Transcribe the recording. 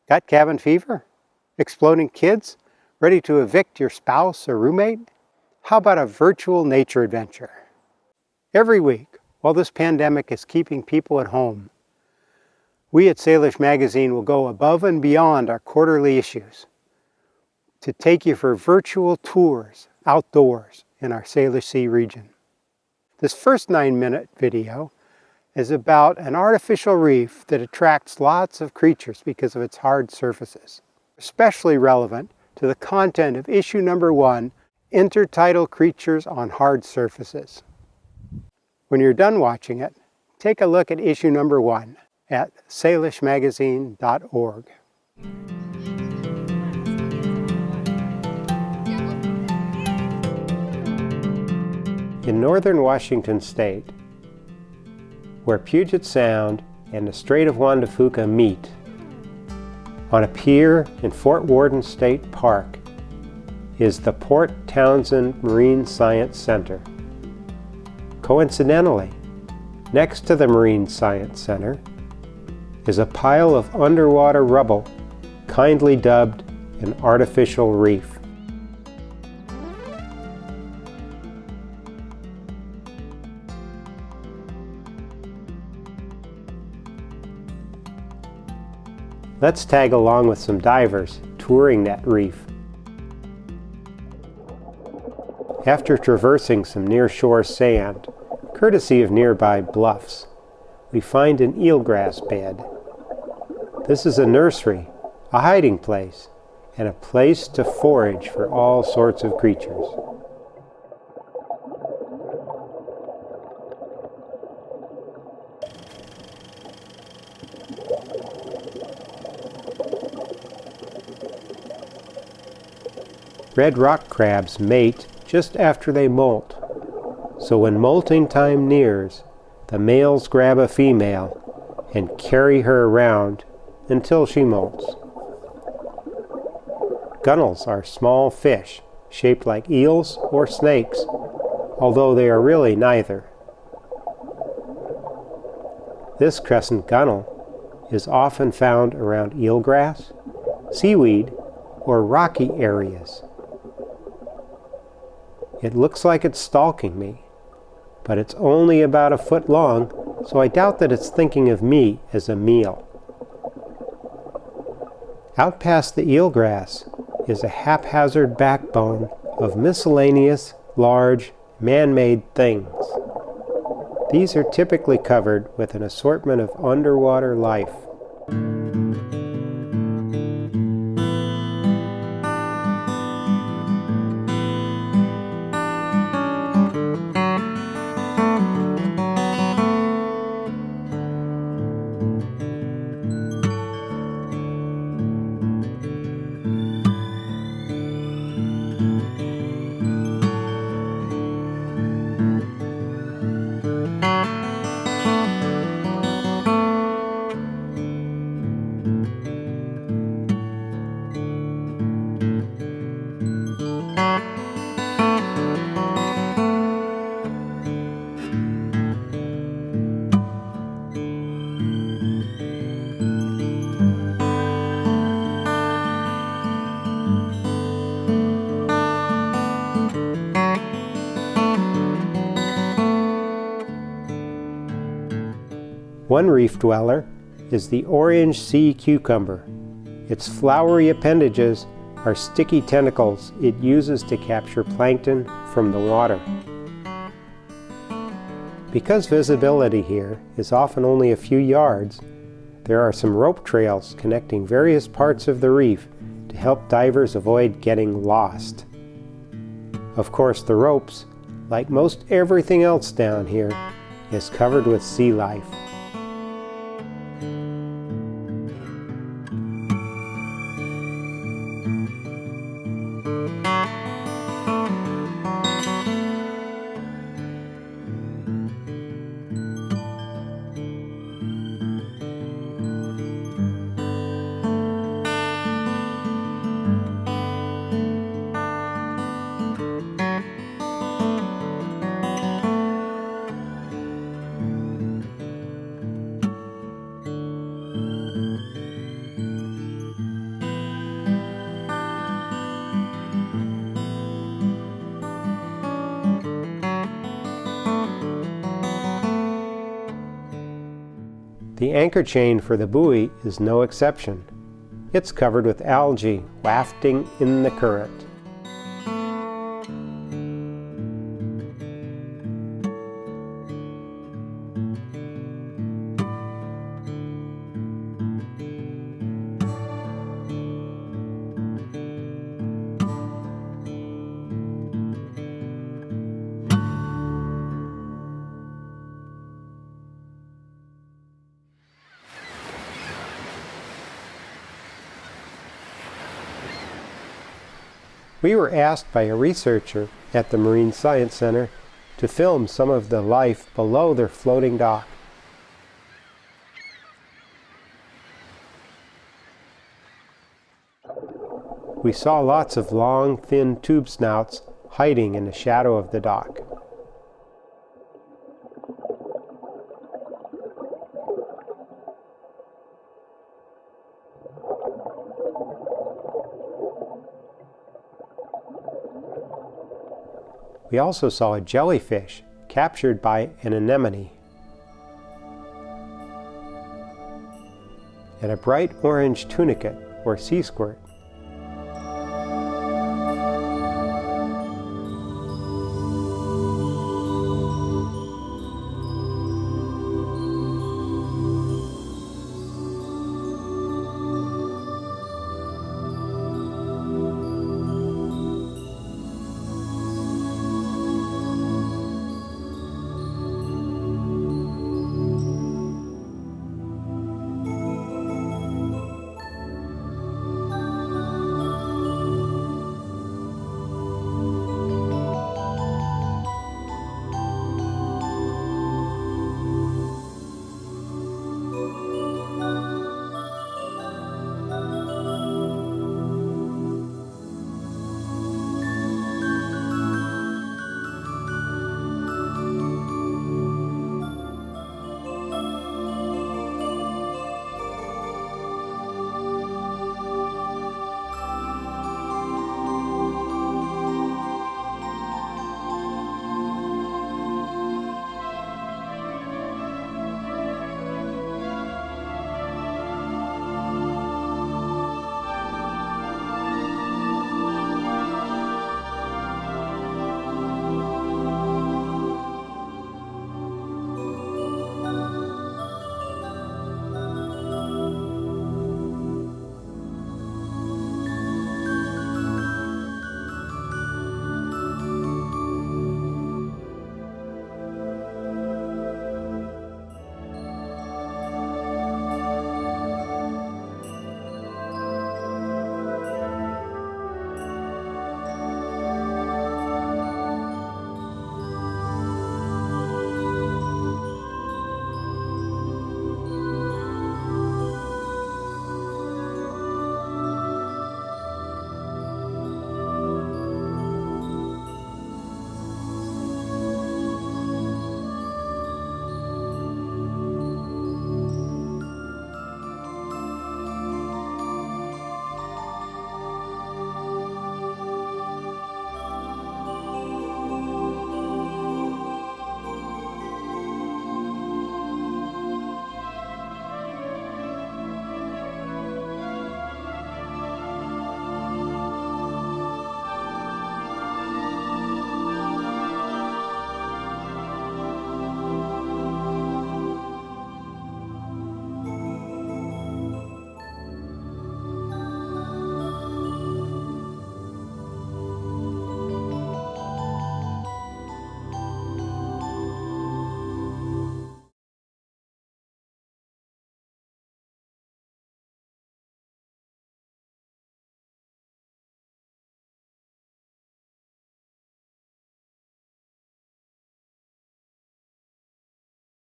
Got cabin fever? Exploding kids? Ready to evict your spouse or roommate? How about a virtual nature adventure? Every week, while this pandemic is keeping people at home, we at Salish Magazine will go above and beyond our quarterly issues to take you for virtual tours outdoors in our Salish Sea region. This first 9-minute video is about an artificial reef that attracts lots of creatures because of its hard surfaces. Especially relevant to the content of issue number 1, Intertidal Creatures on Hard Surfaces. When you're done watching it, take a look at issue number 1 at salishmagazine.org. In northern Washington state, where Puget Sound and the Strait of Juan de Fuca meet, on a pier in Fort Worden State Park, is the Port Townsend Marine Science Center. Coincidentally, next to the Marine Science Center is a pile of underwater rubble kindly dubbed an artificial reef. Let's tag along with some divers touring that reef. After traversing some near-shore sand, courtesy of nearby bluffs, we find an eelgrass bed. This is a nursery, a hiding place, and a place to forage for all sorts of creatures. Red rock crabs mate just after they molt, so when molting time nears, the males grab a female and carry her around until she molts. Gunnels are small fish shaped like eels or snakes, although they are really neither. This crescent gunnel is often found around eelgrass, seaweed, or rocky areas. It looks like it's stalking me, but it's only about a foot long, so I doubt that it's thinking of me as a meal. Out past the eelgrass is a haphazard backbone of miscellaneous, large, man-made things. These are typically covered with an assortment of underwater life. One reef dweller is the orange sea cucumber. Its flowery appendages are sticky tentacles it uses to capture plankton from the water. Because visibility here is often only a few yards, there are some rope trails connecting various parts of the reef to help divers avoid getting lost. Of course, the ropes, like most everything else down here, is covered with sea life. The anchor chain for the buoy is no exception. It's covered with algae wafting in the current. We were asked by a researcher at the Marine Science Center to film some of the life below their floating dock. We saw lots of long, thin tube snouts hiding in the shadow of the dock. We also saw a jellyfish captured by an anemone, and a bright orange tunicate or sea squirt.